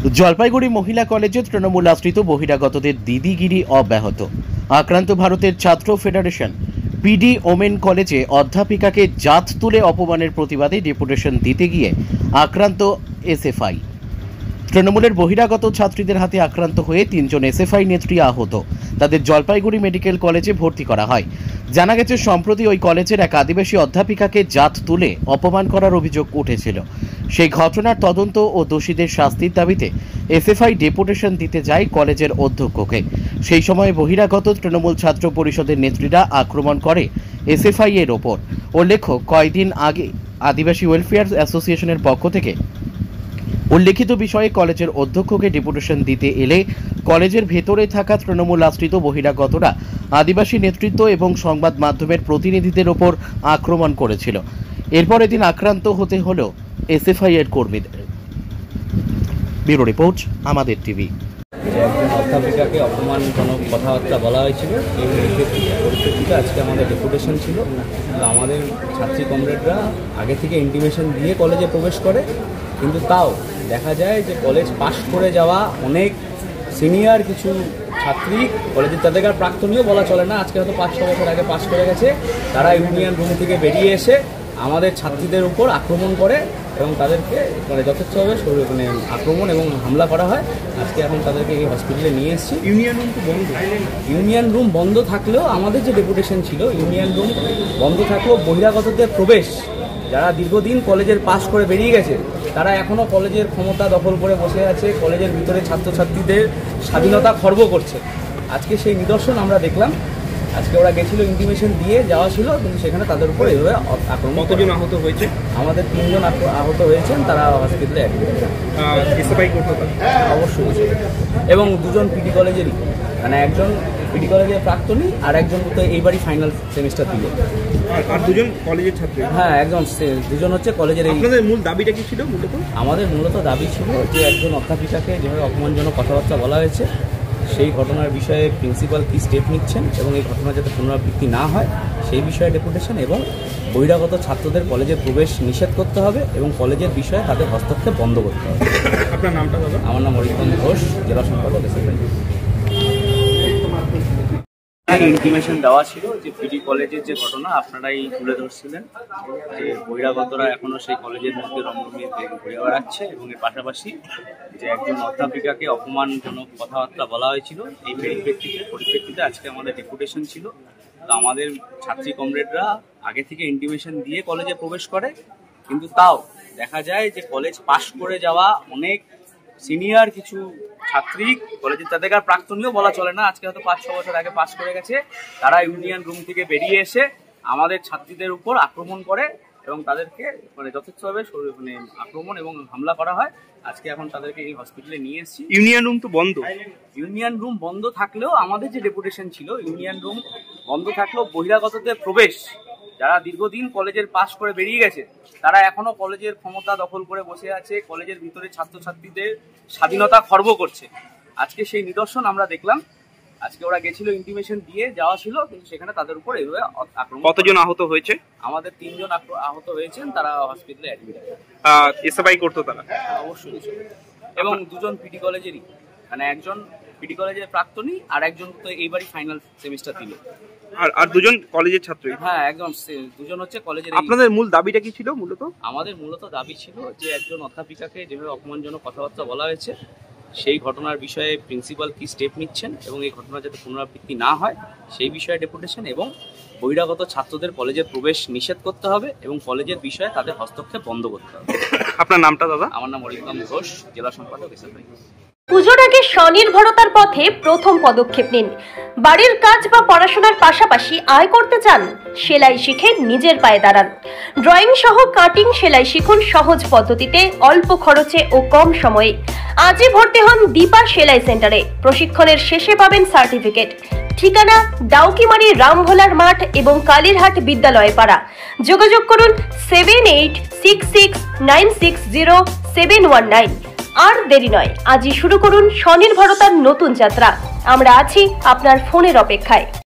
জলপাইগুড়ি মহিলা কলেজে তৃণমূল আশ্রিত বহিরাগতদের দিদিগিরি অব্যাহত। আক্রান্ত ভারতের ছাত্র ফেডারেশন। পিডি ওমেন কলেজে অধ্যাপিকাকে জাত তুলে অপমানের প্রতিবাদে ডেপুটেশন দিতে গিয়ে আক্রান্ত এসএফআই। তৃণমূলের বহিরাগত ছাত্রীদের হাতে আক্রান্ত হয়ে 3 জন এসএফআই নেত্রী আহত। তাদের জলপাইগুড়ি মেডিকেল কলেজে ভর্তি করা হয়। জানা গেছে, সম্প্রতি ওই কলেজের এক আদিবাসী অধ্যাপিকাকে জাত তুলে অপমান করার অভিযোগ উঠেছিল। সেই ঘটনার তদন্ত ও দোষীদের শাস্তির দাবিতে এসএফআই ডেপুটেশন দিতে যায় কলেজের অধ্যক্ষকে। সেই সময় বহিরাগত তৃণমূল ছাত্র পরিষদের নেত্রীরা আক্রমণ করে এসএফআই এর ওপর। উল্লেখ্য, কয়েকদিন আগে আদিবাসী ওয়েলফেয়ার অ্যাসোসিয়েশনের পক্ষ থেকে উল্লেখিত বিষয়ে কলেজের অধ্যক্ষকে ডেপুটেশন দিতে এলে কলেজের ভেতরে থাকা তৃণমূল আশ্রিত বহিরাগতরা আদিবাসী নেতৃত্ব এবং সংবাদ মাধ্যমের প্রতিনিধিদের ওপর আক্রমণ করেছিল। এরপর এদিন আক্রান্ত হতে হলো এসএফআই এর কর্মীদের। ব্যুরো রিপোর্ট, আমাদের টিভি। অধ্যাপিকাকে অপমানজনক কথাবার্তা বলা হয়েছিল, এই পরিপ্রেক্ষিতে আজকে আমাদের ডেপুটেশন ছিল। আমাদের ছাত্রী কমরেডরা আগে থেকে ইন্টিমেশন দিয়ে কলেজে প্রবেশ করে, কিন্তু তাও দেখা যায় যে কলেজ পাশ করে যাওয়া অনেক সিনিয়র কিছু ছাত্রী, কলেজের তাদের আর প্রাক্তনীয় বলা চলে না, আজকে হয়তো 5-6 বছর আগে পাশ করে গেছে, তারা ইউনিয়ন রুম থেকে বেরিয়ে এসে আমাদের ছাত্রীদের উপর আক্রমণ করে এবং তাদেরকে যথেষ্টভাবে আক্রমণ এবং হামলা করা হয়। আজকে এখন তাদেরকে এই হসপিটালে নিয়ে এসেছি। ইউনিয়ন রুম বন্ধ থাকলেও আমাদের যে ডেপুটেশন ছিল, ইউনিয়ন রুম বন্ধ থাকলেও বহিরাগতদের প্রবেশ, যারা দীর্ঘদিন কলেজের পাশ করে বেরিয়ে গেছে, তারা এখনও কলেজের ক্ষমতা দখল করে বসে আছে, কলেজের ভিতরে ছাত্রছাত্রীদের স্বাধীনতা খর্ব করছে। আজকে সেই নিদর্শন আমরা দেখলাম। আজকে ওরা গেছিল, ইন্টিমেশন দিয়ে যাওয়া ছিল, কিন্তু সেখানে তাদের উপর এইভাবে আক্রমণ। কতজন আহত হয়েছে? আমাদের 3 জন আহত হয়েছেন, তারা হসপিটালে অ্যাডমিট। অবশ্যই। এবং 2 জন পিডি কলেজেরই, মানে একজন পিডি কলেজের প্রাক্তনী আর একজন তো এইবারই ফাইনাল সেমিস্টার দিল। আর 2 জন কলেজের ছাত্র? হ্যাঁ, একজন 2 জন হচ্ছে কলেজের। আপনাদের মূল দাবিটা কি ছিল? আমাদের মূলত দাবি ছিল যে একজন অধ্যাপিকাকে যেভাবে অপমানজনক কথাবার্তা বলা হয়েছে, সেই ঘটনার বিষয়ে প্রিন্সিপাল কী স্টেপ নিচ্ছেন এবং এই ঘটনা যাতে পুনরাবৃত্তি না হয় সেই বিষয়ে ডেপুটেশন, এবং বহিরাগত ছাত্রদের কলেজে প্রবেশ নিষেধ করতে হবে এবং কলেজের বিষয়ে তাদের হস্তক্ষেপ বন্ধ করতে হবে। আপনার নামটা দাদা? আমার নাম অরিন্দম ঘোষ, জেলা সম্পাদক এসএফআই। ইন্টিমেশন দেওয়া ছিল যে পিডি কলেজের যে ঘটনা আপনারাই তুলে ধরছিলেন, যে বহিরাগতরা এখনও সেই কলেজের মধ্যে রমরমিয়ে ঘুরে বেড়াচ্ছে এবং এর পাশাপাশি যে একজন অধ্যাপিকাকে অপমানজনক কথাবার্তা বলা হয়েছিল, এই পরিপ্রেক্ষিতে আজকে আমাদের ডেপুটেশন ছিল। তো আমাদের ছাত্রী কমরেডরা আগে থেকে ইন্টিমেশন দিয়ে কলেজে প্রবেশ করে, কিন্তু তাও দেখা যায় যে কলেজ পাশ করে যাওয়া অনেক সিনিয়র কিছু ছাত্রী, কলেজের তাদের আর প্রাক্তনীয় বলা চলে না, আজকে হয়তো 5-6 বছর আগে পাশ করে গেছে, তারা ইউনিয়ন রুম থেকে বেরিয়ে এসে আমাদের ছাত্রীদের উপর আক্রমণ করে এবং তাদেরকে যথেষ্টভাবে আক্রমণ এবং হামলা করা হয়। আজকে এখন তাদেরকে এই হসপিটালে নিয়ে এসেছি। ইউনিয়ন রুম তো বন্ধ? ইউনিয়ন রুম বন্ধ থাকলেও আমাদের যে ডেপুটেশন ছিল, ইউনিয়ন রুম বন্ধ থাকলেও বহিরাগতদের প্রবেশ, যারা দীর্ঘদিন কলেজের পাশ করে বেরিয়ে গেছে, তারা এখনো কলেজের ক্ষমতা দখল করে বসে আছে, কলেজের ভিতরে ছাত্রছাত্রীদের স্বাধীনতা খর্ব করছে। আজকে সেই নিদর্শন আমরা দেখলাম। আজকে ওরা গেছিল, ইন্টিমেশন দিয়ে যাওয়া ছিল, কিন্তু সেখানে তাদের উপর এইভাবে আক্রমণ। কতজন আহত হয়েছে? আমাদের 3 জন আহত হয়েছেন, তারা হসপিটালে অ্যাডমিট আছে। এসএফআই করতো তারা? অবশ্যই। এবং 2 জন পিডি কলেজেরই, মানে একজন পিডি কলেজের প্রাক্তনী আর একজন তো এইবারই ফাইনাল সেমিস্টার দিল। আর 2 জন কলেজের ছাত্র? হ্যাঁ, একদম 2 জন হচ্ছে কলেজের। আপনাদের মূল দাবিটা কি ছিল? আমাদের মূলত দাবি ছিল যে একজন অধ্যাপিকাকে যেভাবে অপমানজনক কথাবার্তা বলা হয়েছে, সেই ঘটনার বিষয়ে প্রিন্সিপাল কী স্টেপ নিচ্ছেন এবং এই ঘটনা যাতে পুনরাবৃত্তি না হয় সেই বিষয়ে ডেপুটেশন, এবং বহিরাগত ছাত্রদের কলেজে প্রবেশ নিষেধ করতে হবে এবং কলেজের বিষয়ে তাদের হস্তক্ষেপ বন্ধ করতে হবে। আপনার নামটা দাদা? আমার নাম অরিন্দম ঘোষ, জেলা সম্পাদক এসএফআই। পুজোর আগে স্বনির্ভরতার পথে প্রথম পদক্ষেপ নিন। বাড়ির কাজ বা পড়াশোনার পাশাপাশি আয় করতে চান? সেলাই শিখে নিজের পায়ে দাঁড়ান। ড্রয়িং সহ কাটিং সেলাই শিখুন সহজ পদ্ধতিতে, অল্প খরচে ও কম সময়ে। আজই ভর্তি হন দীপা সেলাই সেন্টারে। প্রশিক্ষণের শেষে পাবেন সার্টিফিকেট। ঠিকানা ডাউকিমারি রামভোলার মাঠ এবং কালীরহাট বিদ্যালয় পাড়া। যোগাযোগ করুন 7866960719। আর দেরি নয়, আজই শুরু করুন স্বনির্ভরতার নতুন যাত্রা। আমরা আছি আপনার ফোনের অপেক্ষায়।